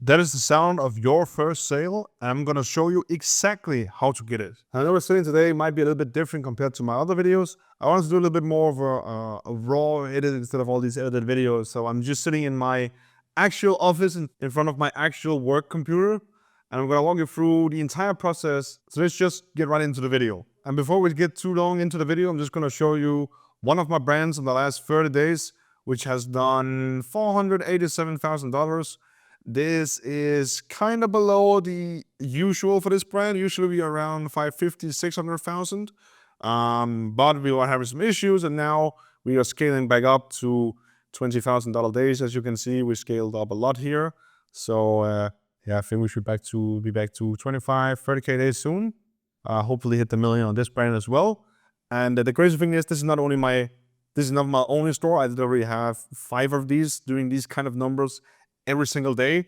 That is the sound of your first sale, and I'm gonna show you exactly how to get it. I know we're sitting today might be a little bit different compared to my other videos. I wanted to do a little bit more of a raw edit instead of all these edited videos. So I'm just sitting in my actual office in front of my actual work computer, and I'm gonna walk you through the entire process. So let's just get right into the video. And before we get too long into the video, I'm just gonna show you one of my brands in the last 30 days, which has done $487,000. This is kind of below the usual for this brand. Usually we are around 550, 600,000. But we were having some issues, and now we are scaling back up to $20,000 days. As you can see, we scaled up a lot here. So yeah, I think we should be back to 25, 30K days soon. Hopefully hit the million on this brand as well. And the crazy thing is, this is not my only store. I literally have 5 of these doing these kind of numbers every single day.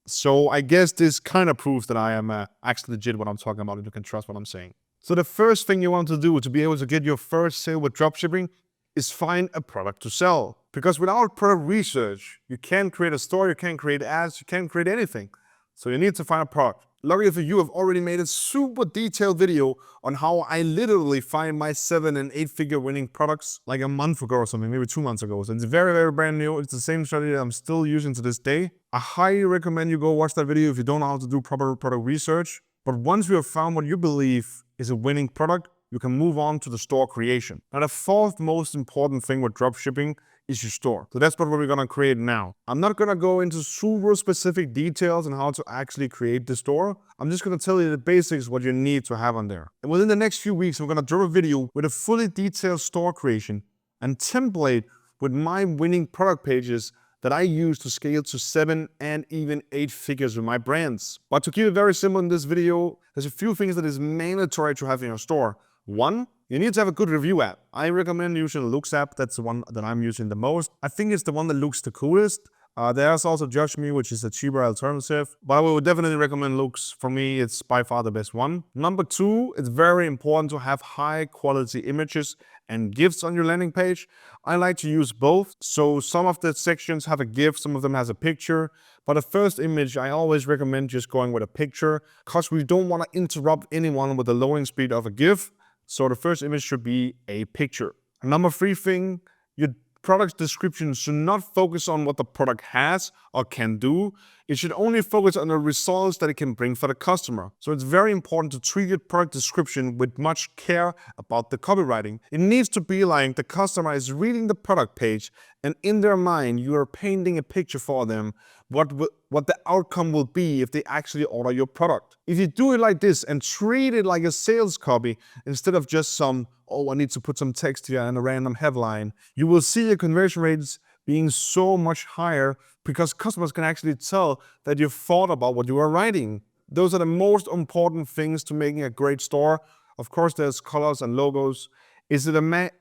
So I guess this kind of proves that I am actually legit what I'm talking about, and you can trust what I'm saying. So the first thing you want to do to be able to get your first sale with dropshipping is find a product to sell. Because without product research, you can't create a store, you can't create ads, you can't create anything. So you need to find a product. Luckily for you, I've already made a super detailed video on how I literally find my 7 and 8 figure winning products like a month ago or something, maybe 2 months ago. So it's very, very brand new. It's the same strategy that I'm still using to this day. I highly recommend you go watch that video if you don't know how to do proper product research. But once you have found what you believe is a winning product, you can move on to the store creation. Now, the fourth most important thing with dropshipping is your store. So that's what we're gonna create now. I'm not gonna go into super specific details on how to actually create the store. I'm just gonna tell you the basics, what you need to have on there. And within the next few weeks, I'm gonna drop a video with a fully detailed store creation and template with my winning product pages that I use to scale to 7 and even 8 figures with my brands. But to keep it very simple in this video, there's a few things that is mandatory to have in your store. One, you need to have a good review app. I recommend using the Looks app. That's the one that I'm using the most. I think it's the one that looks the coolest. There's also Judge Me, which is a cheaper alternative, but I would definitely recommend Looks. For me, it's by far the best one. Number 2, it's very important to have high quality images and GIFs on your landing page. I like to use both. So some of the sections have a GIF, some of them has a picture. But the first image, I always recommend just going with a picture, because we don't want to interrupt anyone with the loading speed of a GIF. So the first image should be a picture. Number 3 thing, your product description should not focus on what the product has or can do. It should only focus on the results that it can bring for the customer. So it's very important to treat your product description with much care about the copywriting. It needs to be like the customer is reading the product page, and in their mind, you are painting a picture for them what the outcome will be if they actually order your product. If you do it like this and treat it like a sales copy instead of just some, oh, I need to put some text here and a random headline, you will see your conversion rates being so much higher, because customers can actually tell that you've thought about what you are writing. Those are the most important things to making a great store. Of course, there's colors and logos. Is it a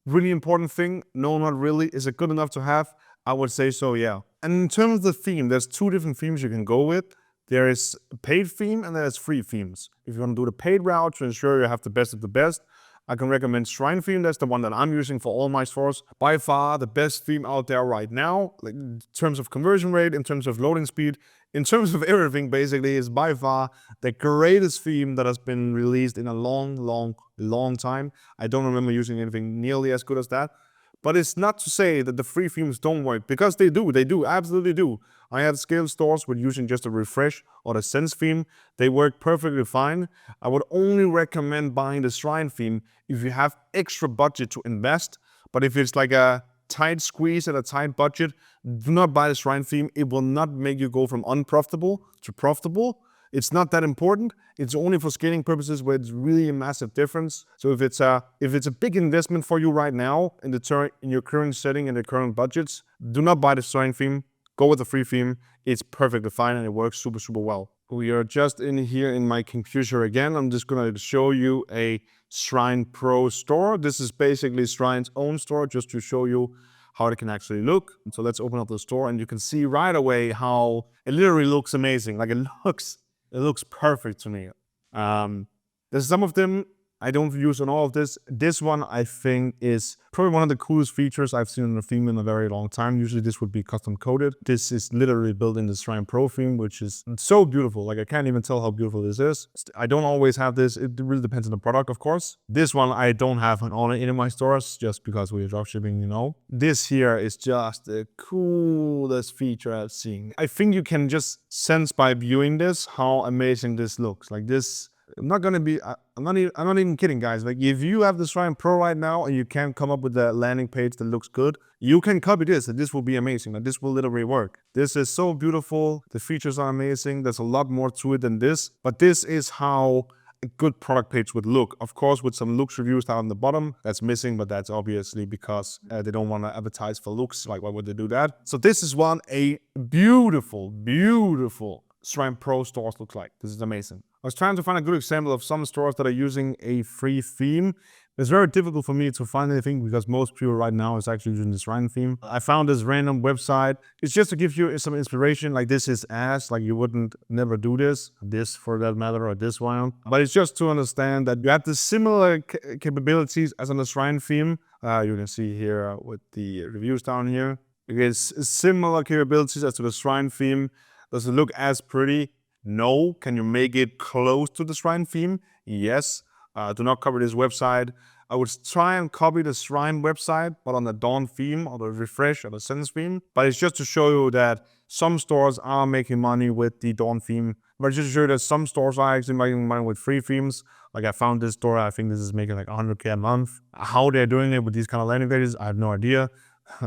really important thing? No, not really. Is it good enough to have? I would say so, yeah. And in terms of the theme, there's 2 different themes you can go with. There is a paid theme and there's free themes. If you want to do the paid route to ensure you have the best of the best, I can recommend Shrine theme. That's the one that I'm using for all my stores. By far the best theme out there right now, like in terms of conversion rate, in terms of loading speed, in terms of everything, basically, is by far the greatest theme that has been released in a long time. I don't remember using anything nearly as good as that. But it's not to say that the free themes don't work, because they do, absolutely do. I have scaled stores with using just a refresh or the Sense theme. They work perfectly fine. I would only recommend buying the Shrine theme if you have extra budget to invest. But if it's like a tight squeeze and a tight budget, do not buy the Shrine theme. It will not make you go from unprofitable to profitable. It's not that important. It's only for scaling purposes where it's really a massive difference. So if it's a big investment for you right now in your current setting and the current budgets, do not buy the Shrine theme. Go with the free theme. It's perfectly fine and it works super, super well. We are just in here in my computer again. I'm just gonna show you a Shrine Pro store. This is basically Shrine's own store, just to show you how it can actually look. So let's open up the store, and you can see right away how it literally looks amazing. Like it looks perfect to me. There's some of them I don't use on all of this. This one I think is probably one of the coolest features I've seen in a theme in a very long time. Usually this would be custom coded. This is literally built in the Shrine Pro theme, which is so beautiful. Like I can't even tell how beautiful this is. I don't always have this. It really depends on the product, of course. This one I don't have on any of my stores just because we're dropshipping, you know. This here is just the coolest feature I've seen. I think you can just sense by viewing this how amazing this looks. Like this, I'm not even kidding, guys. Like if you have the Shrine Pro right now and you can't come up with a landing page that looks good, you can copy this and this will be amazing. Like this will literally work. This is so beautiful. The features are amazing. There's a lot more to it than this, but this is how a good product page would look. Of course, with some looks reviews down the bottom, that's missing, but that's obviously because they don't want to advertise for looks. Like why would they do that? So this is one a beautiful, beautiful Shrine Pro stores looks like. This is amazing. I was trying to find a good example of some stores that are using a free theme. It's very difficult for me to find anything because most people right now is actually using the Shrine theme. I found this random website. It's just to give you some inspiration. Like this is ass, like you wouldn't never do this for that matter, or this one. But it's just to understand that you have the similar capabilities as on the Shrine theme. You can see here with the reviews down here. It's similar capabilities as to the Shrine theme. Does it look as pretty? No. Can you make it close to the Shrine theme? Yes. Do not copy this website. I would try and copy the Shrine website, but on the Dawn theme or the Refresh or the Sense theme. But it's just to show you that some stores are making money with the Dawn theme. But just to show you that some stores are actually making money with free themes. Like I found this store, I think this is making like 100K a month. How they're doing it with these kind of landing pages, I have no idea.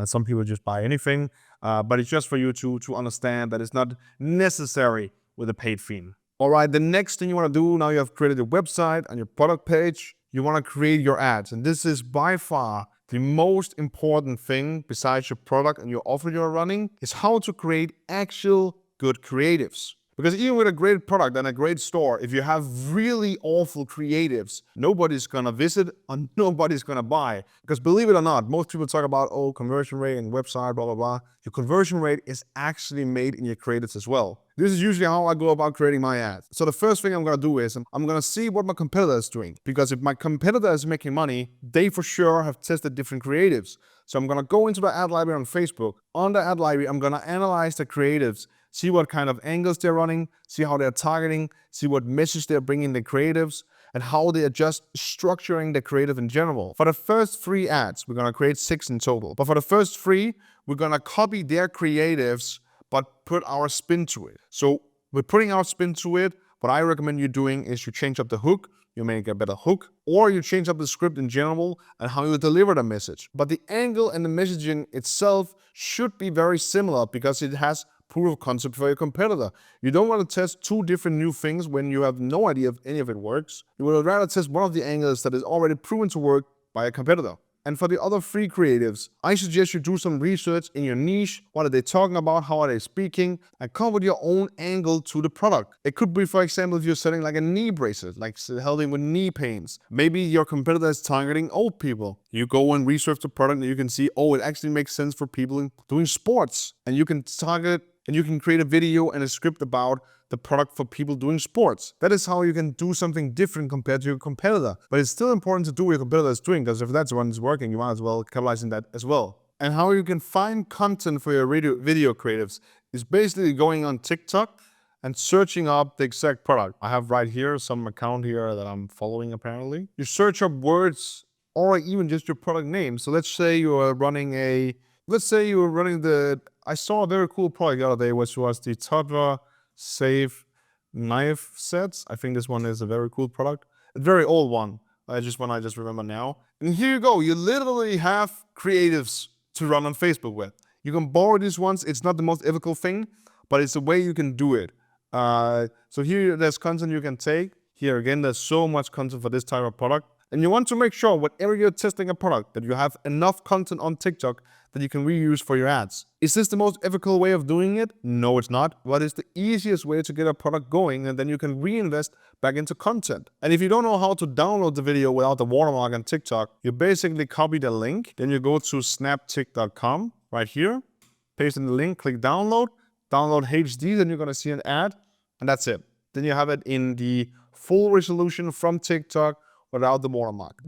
Some people just buy anything. But it's just for you to understand that it's not necessary with a paid theme. All right, the next thing you want to do, now you have created a website and your product page, you want to create your ads. And this is by far the most important thing besides your product and your offer you're running, is how to create actual good creatives. Because even with a great product and a great store, if you have really awful creatives, nobody's gonna visit and nobody's gonna buy. Because believe it or not, most people talk about, oh, conversion rate and website, blah, blah, blah. Your conversion rate is actually made in your creatives as well. This is usually how I go about creating my ads. So the first thing I'm gonna do is I'm gonna see what my competitor is doing. Because if my competitor is making money, they for sure have tested different creatives. So I'm gonna go into the ad library on Facebook. On the ad library, I'm gonna analyze the creatives, see what kind of angles they're running, see how they're targeting, see what message they're bringing the creatives, and how they are just structuring the creative in general. For the first 3 ads, we're gonna create 6 in total. But for the first 3, we're gonna copy their creatives, but put our spin to it. So we're putting our spin to it. What I recommend you doing is you change up the hook, you make a better hook, or you change up the script in general and how you deliver the message. But the angle and the messaging itself should be very similar because it has proof of concept for your competitor. You don't want to test 2 different new things when you have no idea if any of it works. You would rather test one of the angles that is already proven to work by a competitor. And for the other 3 creatives, I suggest you do some research in your niche. What are they talking about? How are they speaking? And come with your own angle to the product. It could be, for example, if you're selling like a knee bracelet, like helping with knee pains. Maybe your competitor is targeting old people. You go and research the product and you can see, oh, it actually makes sense for people doing sports. And you can target and you can create a video and a script about the product for people doing sports. That is how you can do something different compared to your competitor. But it's still important to do what your competitor is doing, because if that's one is working, you might as well capitalize on that as well. And how you can find content for your video creatives is basically going on TikTok and searching up the exact product. I have right here some account here that I'm following apparently. You search up words or even just your product name. So let's say you are running I saw a very cool product the other day, which was the Toddler Safe Knife Sets. I think this one is a very cool product. A very old one. I just remember now. And here you go. You literally have creatives to run on Facebook with. You can borrow these ones. It's not the most ethical thing, but it's a way you can do it. So here there's content you can take. Here again, there's so much content for this type of product. And you want to make sure whenever you're testing a product that you have enough content on TikTok that you can reuse for your ads. Is this the most ethical way of doing it? No, it's not. But it's the easiest way to get a product going, and then you can reinvest back into content. And if you don't know how to download the video without the watermark on TikTok, you basically copy the link. Then you go to snaptik.com right here, paste in the link, click download HD, then you're gonna see an ad, and that's it. Then you have it in the full resolution from TikTok without the watermark.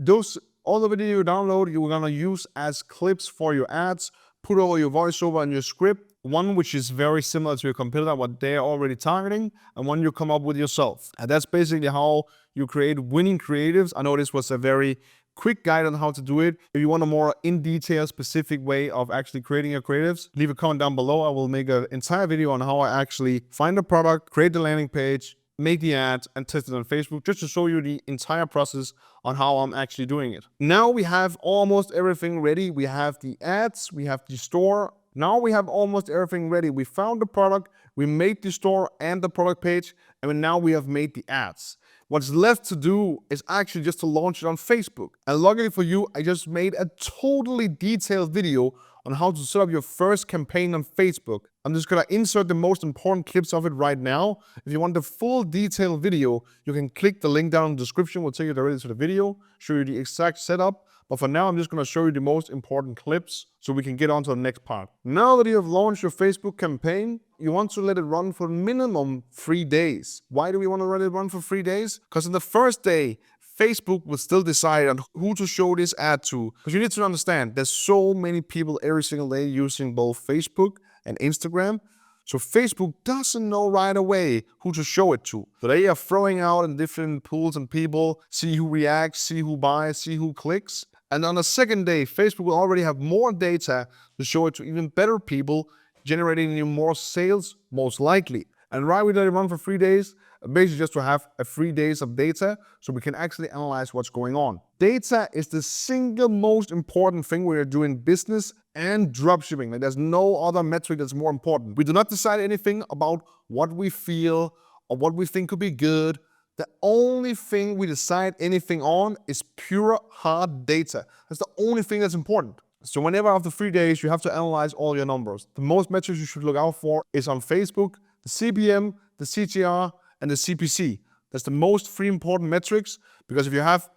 All the video you download, you're gonna use as clips for your ads, put over your voiceover and your script, one which is very similar to your competitor, what they're already targeting, and one you come up with yourself. And that's basically how you create winning creatives. I know this was a very quick guide on how to do it. If you want a more in-detail, specific way of actually creating your creatives, leave a comment down below. I will make an entire video on how I actually find a product, create the landing page, make the ads, and test it on Facebook, just to show you the entire process on how I'm actually doing it. Now we have almost everything ready. We have the ads, we have the store. Now we have almost everything ready. We found the product, we made the store and the product page, and now we have made the ads. What's left to do is actually just to launch it on Facebook. And luckily for you, I just made a totally detailed video on how to set up your first campaign on Facebook. I'm just gonna insert the most important clips of it right now. If you want the full detailed video, you can click the link down in the description. We'll take you directly to the video, show you the exact setup. But for now, I'm just gonna show you the most important clips so we can get on to the next part. Now that you have launched your Facebook campaign, you want to let it run for minimum 3 days. Why do we want to let it run for 3 days? Because on the first day, Facebook will still decide on who to show this ad to. Because you need to understand, there's so many people every single day using both Facebook and Instagram. So Facebook doesn't know right away who to show it to. So they are throwing out in different pools and people, see who reacts, see who buys, see who clicks. And on the second day, Facebook will already have more data to show it to even better people, generating you more sales, most likely. And why we let it run for 3 days? Basically just to have 3 days of data so we can actually analyze what's going on. Data is the single most important thing when you're doing business and dropshipping. Like, there's no other metric that's more important. We do not decide anything about what we feel or what we think could be good. The only thing we decide anything on is pure hard data. That's the only thing that's important. So whenever after 3 days, you have to analyze all your numbers. The most metrics you should look out for is on Facebook, the CPM, the CTR, and the CPC. That's the most 3 important metrics, because if you have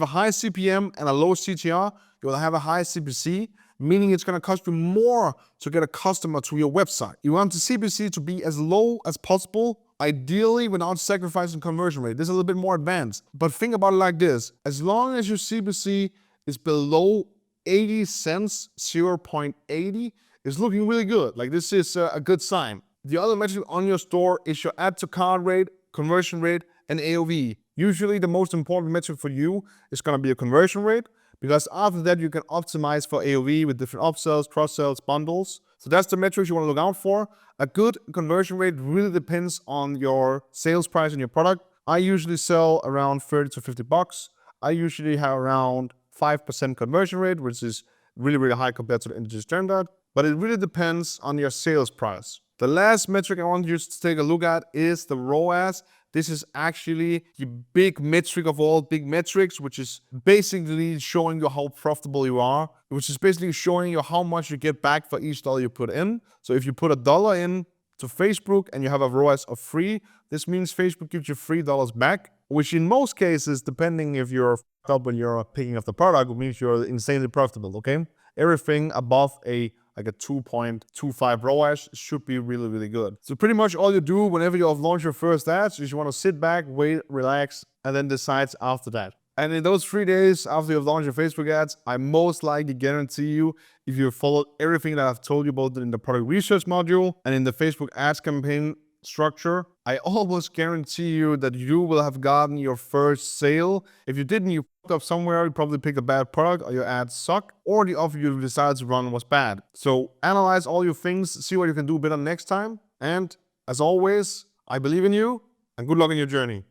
a high CPM and a low CTR, you will have a high CPC, meaning it's going to cost you more to get a customer to your website. You want the CPC to be as low as possible, ideally without sacrificing conversion rate. This is a little bit more advanced, but think about it like this. As long as your CPC is below 80 cents, 0.80, it's looking really good. Like, this is a good sign. The other metric on your store is your add to cart rate, conversion rate, and AOV. Usually the most important metric for you is going to be a conversion rate, because after that you can optimize for AOV with different upsells, cross-sells, bundles. So that's the metrics you want to look out for. A good conversion rate really depends on your sales price and your product. I usually sell around 30 to 50 bucks. I usually have around 5% conversion rate, which is really, really high compared to the industry standard. But it really depends on your sales price. The last metric I want you to take a look at is the ROAS. This is actually the big metric of all big metrics, which is basically showing you how profitable you are, which is basically showing you how much you get back for each dollar you put in. So if you put $1 in to Facebook and you have a ROAS of 3, this means Facebook gives you $3 back, which in most cases, depending if you're up when you're picking up the product, it means you're insanely profitable, okay? Everything above a 2.25 ROAS should be really, really good. So pretty much all you do whenever you have launched your first ads is you want to sit back, wait, relax, and then decide after that. And in those 3 days after you've launched your Facebook ads, I most likely guarantee you, if you followed everything that I've told you about in the product research module and in the Facebook ads campaign structure, I almost guarantee you that you will have gotten your first sale. If you didn't, you fucked up somewhere, you probably picked a bad product, or your ads suck, or the offer you decided to run was bad. So analyze all your things, see what you can do better next time. And as always, I believe in you, and good luck in your journey.